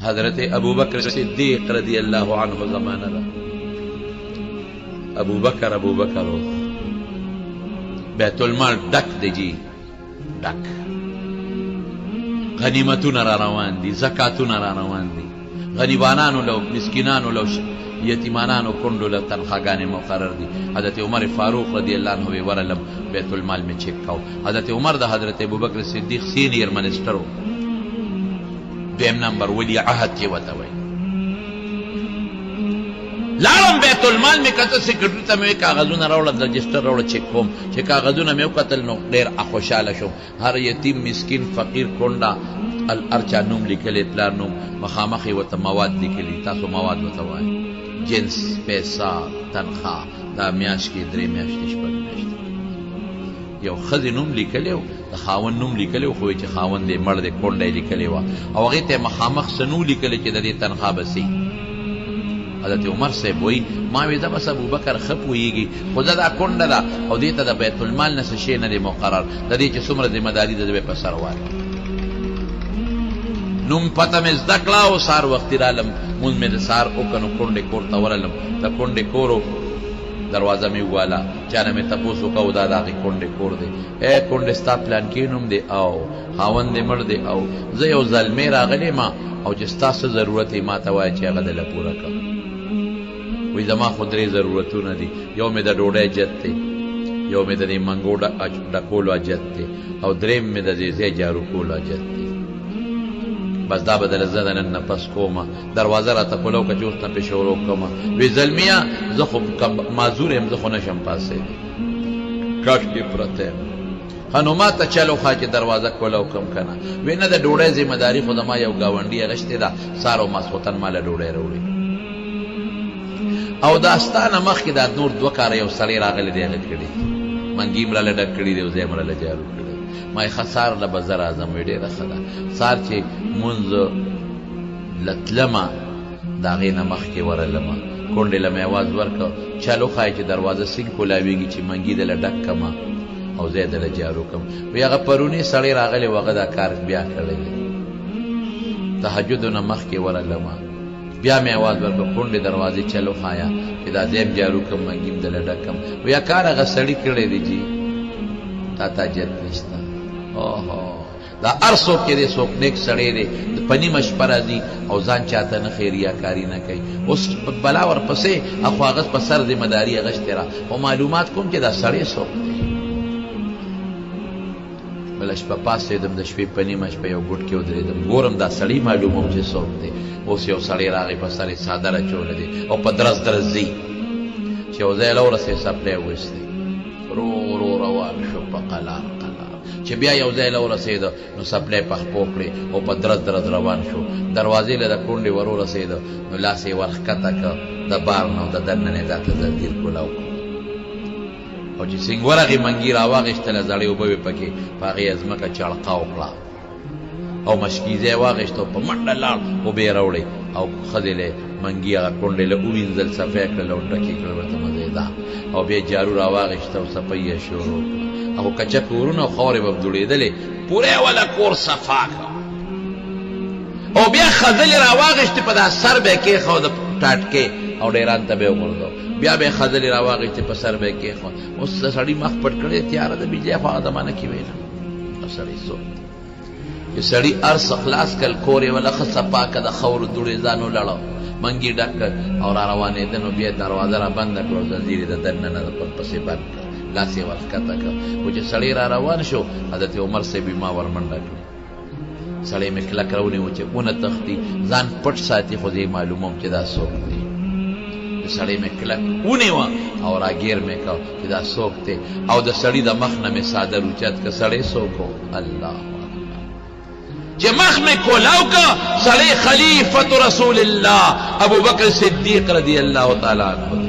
حضرت ابو بکر صدیق رضی اللہ عنہ زمانہ دا ابو بکر ہو بیت المال ڈک دی جی ڈک غنیمتون را روان دی زکاتون را روان دی غریبانانو لو مسکینانو لو یتیمانانو کندو لو تنخواگانی مقرر دی حضرت عمر فاروق رضی اللہ عنہ ورلم بیت المال میں چیک کاؤ حضرت عمر دا حضرت ابو بکر صدیق سینئر منسٹرو دویم نمبر ولی عہد کی وطوئی لارم بیت المال میں کتا سیکرٹری تا میں کاغذون روڑا رجسٹر روڑا چیک کوم چه کاغذون میں قتل نو دیر اخوشال شو ہر یتیم مسکین فقیر کنڈا الارچا نوم لکلی پلار نوم مخامخی وطا مواد لکلی تاسو مواد وطوائی جنس پیسا تنخواہ دا میاش کی دری میاش تشپک میاش یو خزی نوم لکلیو دا خاون نوم لکلیو خوی چه خاون دے مرد کنڈے لکلیو او غیط مخامخ سنو لکلی چه دا دی تنخواہ بسی حضرت عمر سے بوئی ماوی دا بس ابو بکر خپ ہوئیگی خدا دا کنڈ دا او دیتا دا بیت المال نسشی ندی مقرر دا دی چه سمر ذمہ داری دا بے پسر والی نم پتا میں ازدکلاو سار وقتی رالم من میں سار اوکنو کنڈے کورتا ورلم دا کنڈے کورو دروازہ میں والا چانا میں تپوسو کا دا دا غی کنڈے کور دے اے کنڈے ستا پلان کی نم دے آو خاون دے مر دے آو زیو ظلمی راغلی ما او جستا سے ضرورتی ما توائی چی اغدل پورا کا وی زما خودری ضرورتو ندی یو میں دا ڈوڑے جت تے یو میں دا دی منگو ڈکولو جت تے او دریم میں دا زیزے جارو کولو جت تے بس دا بدل زدن نفس کوما دروازه را تکلو که جوست نپیشورو کما وی ظلمیا زخو مازوریم زخو نشم پاسه کاش کی پرته خانوما تا چلو خواهی دروازه کلو کم کنا وی نه دا دوڑه زیمداری خود ما یو گاوندی غشتی دا سارو ماسخوتن مال دوڑه روڑی او داستان مخ که دا نور دو کار یو سلی راغلی دیگت کردی منگیم را لدک کردی دیو زیم را لجارو کردی مای خسار لبزر آزم ویڈی رخدا سار چه منز لطلما داغین مخ که ورلما کنڈی لما آواز ورکا چلو خواهی چه دروازه سنگ کلاویگی چه منگی دل ڈک کما او زید لجارو کم وی اغا پرونی سڑی راغلی وغدا کار بیا کردی تحجدو نمخ که ورلما بیا میں آواز ورکا کنڈی دروازی چلو خوایا که دا زیم جارو کم منگیم دل ڈک کم وی اکار اغا سڑی کردی دی جی تا تا جت نشتا دا ارسوک کے دے سوک نیک سڑے دے پنی مشپرہ دی او زان چاہتا نخیر یا کاری نہ کئی اس بلاور پسے اخو آغاز پسر دے مداری اغش تیرا او معلومات کن کہ دا سڑے سوک دے بلش پا پاس سیدم دا شپی پنی مشپہ یو گھٹ کے ادرے دم گورم دا سڑی معلوموں چے سوک دے او سی او سڑے راغی پسر سادر چول دے او پا درس درس دی چے او زیل اور سے سپلے ہوئیس دے رو رو روان شو پا قلار چه بیا یو ځای له ورسېده نو سپلی پخ پوکړې او په درز درز روان شو دروازې له د کونډې ور ورسېده نو لاس یې ورښکته که د بار نه او د دننه یې ځان ته زنځیر کولاو او چې سینګ ورغې منګي راواغېشتله زړې اوبه وې پکې په هغې یې ځمکه چړقه وکړه او مشکیزه یې واغېشته او په منډه لاړ اوبه یې راوړې او ښځې له منګي هغه کونډې له ووینځل صفی یې کړل او ډکې کړل ورته مزېده او بیا جارو راواغېشته او صفی یې شروع کړه او کچا کورونه خورې به دوړېدلې پوره والا کور صفا کړه او بیا خځلې راواغېشتې په دا سر به یې کېښود ټاټکې او ډېران ته به یې وغورځو بیا به یې خځلې راواغېشتې په سر به یې کېښود اوس د سړي مخ پټ کړی تیاره د بجلی خو هغه زمانه کې ویله او سړی څوک چې سړي ارس خلاص کړل کور یې وله ښه صفا کړه د خاورو دوړې ځان ولړه منګي ډک کړ او را روانېده نو بیا دروازه را بنده کړه او زنځیر یې د دننه د پسې بند کړ لاس یې ورښکته کړ خو چې سړی را روان شو حضرت عمر صاحب یې ما ورمنډه کړه سړی مې کلک راونیو چې ونه تښتي ځان پټ ساتي خو زه یې معلوموم چې دا څوک دی سړی مې کلک ونیوه او راګیر مې کړ چې دا څوک دی او د سړي د مخ نه مې څادر اوچت کړ سړی څوک و الله چې مخ مې کولاو کړ سړی خلیفة رسول الله ابو بکر صدیق رضی الله تعالی عنہ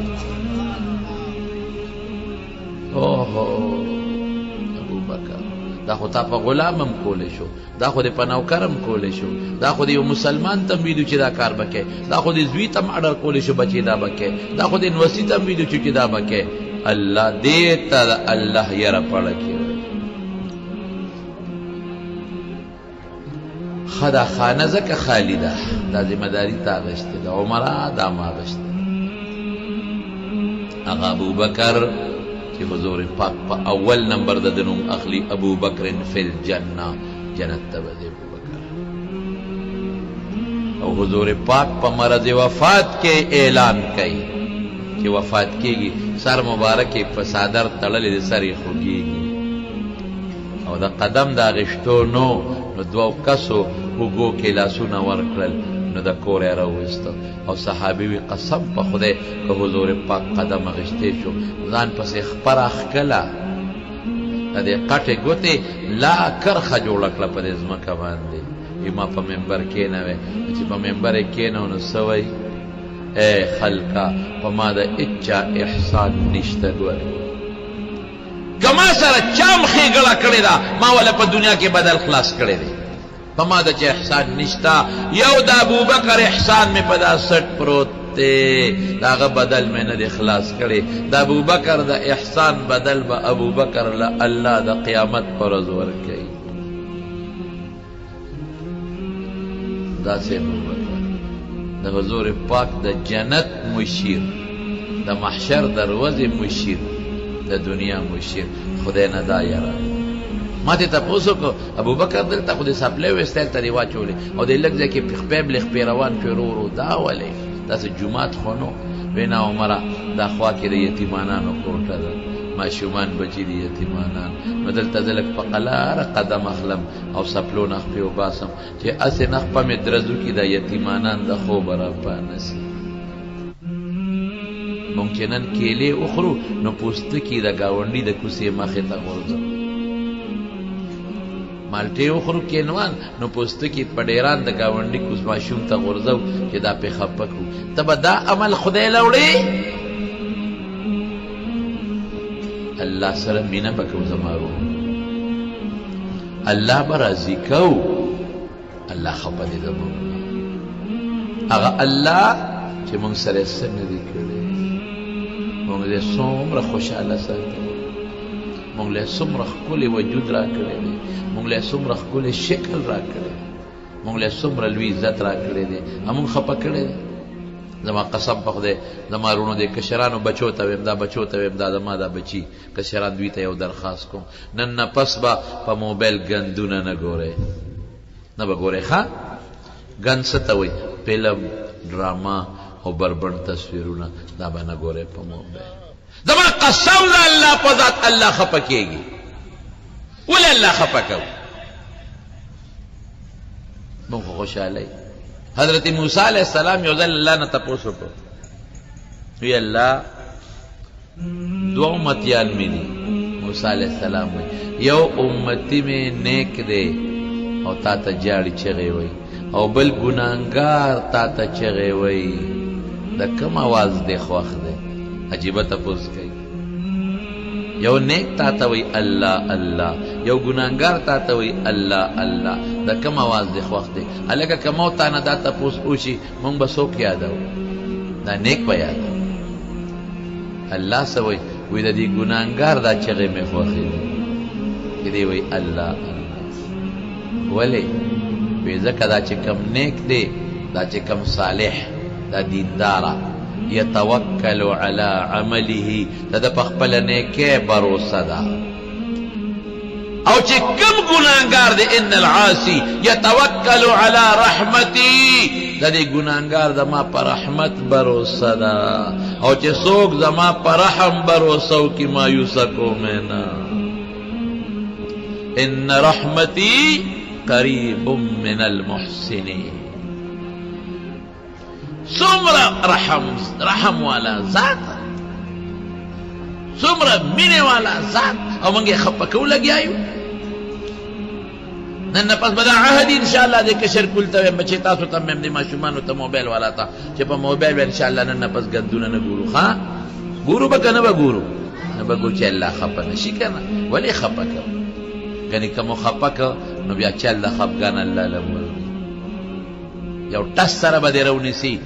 ابو بکر دا خو تا په غلامم کولی شو دا خو د په نوکرم کولی شو دا خو د یو مسلمان تم ویلو چې دا کار بکې دا خو د زوی تم اډر کولی شو بچې دا بکې دا خو د نوسی تم ویلو چې دا بکې الله دې ته الله یره پړه کې خدا خانه ځکه خالی ده دا ذمہداري تا اخیستې ده عمره دا ما اخیستې هغه ابوبکر چې حضور پاک په اول نمبر د نوم اخلي ابوبکر فی الجنه جنت ته به ابوبکر او حضور پاک په مرض وفات کې اعلان کوي چې وفات کېږي سر مبارک په صادر تړلې د سر یې خوږېږي او د قدم د اغېشتو نو دوو کسو اوږو کې لاسونه ورکړل نو د کور یې راوویسته او صحابي وي قسم په خدای که حضور پاک قدم اغېشتی شو ځان پسې خپره ښکله د دې قټې ګوتې لا کرخه جوړه کړه په دې ځمکه باندې ما په ممبر کېنوې چې په ممبر یې کېنو نو څه وایي اے خلقا په ما د اچا احسان نشته ګورې که ما سره چام ښېګړه کړې ده ما وله په دنیا کې بدل خلاص کړی دی په ما د چې احسان نشته یو د ابوبکر احسان مې په دا سټ پروت دی د هغه بدل مې نه دی خلاص کړی د ابوبکر د احسان بدل به ابوبکر له الله د قیامت په ورځ ورکوي داسې ابوبکر د حضور پاک د جنت مشیر د محشر دروازې مشیر د دنیا مشیر خدای نه دا یاره ما ته تپوس وکړو ابوبکر دلته خو د سپلی ویستل ته دې واچولې او د لږ ځای کې خپې بلې روان شو ورو ورو دا ولې داسې جومات خو نو وینا عمره دا خوا کې د یتیمانانو کوټه ده ماشومان بچي دي یتیمانان نو دلته زه لږ په قلاره قدم اخلم او سپلو نخپې وباسم چې هسې نخپه مې درزو کې دا یتیمانان د خوبه راپانسي ممکنن کیلې اخرو نو پوستکي د ګاونډي د کوڅې مخې ته غورځم مالټې اخرو کینوان نو پوستکي په ډیران د ګاونډي کوڅ ماشوم ته غورځو چې دا پې خفه کړو ته به دا عمل خدای له وړې الله سره مینه به کوو زما روح الله به راضي کوو الله خفه دې زموږ هغه الله چې موږ سره څه نه دي کړی موږ له څومره خوشحاله ساتي موږ له څومره ښکلی وجود را کړی دی موږ له څومره ښکلی شکل را کړی موږ له څومره لوی عزت را کړی دی همون خفه کړی دی زما قسم په خدای زما وروڼو د کشرانو بچو ته ویم دا بچو ته ویم دا زما دا بچي کشران دوی ته یو درخواست کوم نن نه پس به په موبایل ګندونه نه ګورئ نه به ګورئ ښه ګند څه ته وایي فلم ډراما او بربند تصویرونه دا به نه ګورئ په موبایل زما قسم د الله په ذات الله خفه کېږي ولې الله خفه کوو موږ خو خوشحاله حضرت موسی علیہ السلام یو ځل الله نه تپوس وکړو وی الله دو امتیان مې دي موسی علیہ السلام وی یو امتی مې نیک دی او تا ته جاړي چغې وی او بل ګناهګار تا ته چغې وی د کوم आवाज دی خوښ دی عجیبه تپوس کوي یو نیک تا ته وی الله الله یو ګناهګار تا ته وی الله الله د کوم आवाज دی خوښ دی هلکه که مو تا نه دا تپوس وشي مونږ به څوک یادو دا نیک به یادو الله څه وی وی د دې ګناهګار دا چغې مې خوښې دي دی وی الله الله ولې وی ځکه دا چې کم نیک دی دا چې کم صالح دا دینداره یتوکل علی عمله دا د پخپل نیکه بروسه ده او چې کم ګناهګار دی ان العاصی یتوکل علی رحمتی دا دی ګناهګار زما په رحمت بروسه ده او چې څوک زما په رحم بروسه وکړي مایوسه کومې نه ان رحمتی قریب من المحسنین څومره رحم والا ذات څومره مینې والا ذات او موږ یې خفه کوو لګیا یو نن نه پس به دا عهد انشاءالله د کشر کول ته ویم بچې تاسو ته مې د ماشومانو ته موبایل والا ته چې په موبایل به انشاءالله نن نه پس ګندونه نه ګورو ښه ګورو به که نه به ګورو نه به ګورو چې الله خفه نه شي که نه ولې خفه کوو ګنې که مو خفه که نو بیا چل د خفګان الله له یو ټس سره به دې راونیسي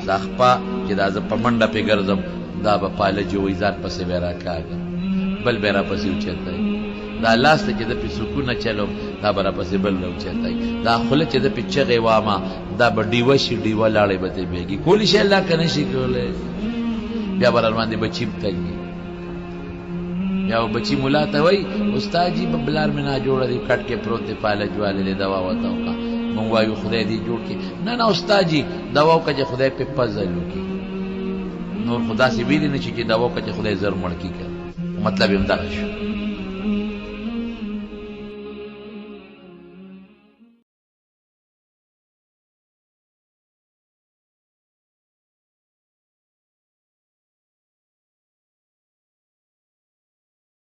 دا خپه چې دا زه په منډه پې ګرځم دا به پالجي وایي ځان پسې بیا راکاږم بل بیا راپسې اوچتی دا لاس ته چې د په سکون چلو دا برا پسې بل نو چتای دا خله چې د په چغې واما دا به ډیوه شي ډیوه لاړې به ته بیږي کولی شي الله کنه شي کولای بیا بر باندې بچیم تنګي یا بچی مولا ته وای استاد جی ببلار میں نہ جوړ دی کټ کې پروت دی پالج والے له دوا وتاو کا مونږ وایو خدای دې جوړ کې نه نه استاد جی دوا کا چې خدای په پزلو کې نور خدا سی ویلی نه چې دوا کا چې خدای زر مړ کی کړ مطلب هم دا شو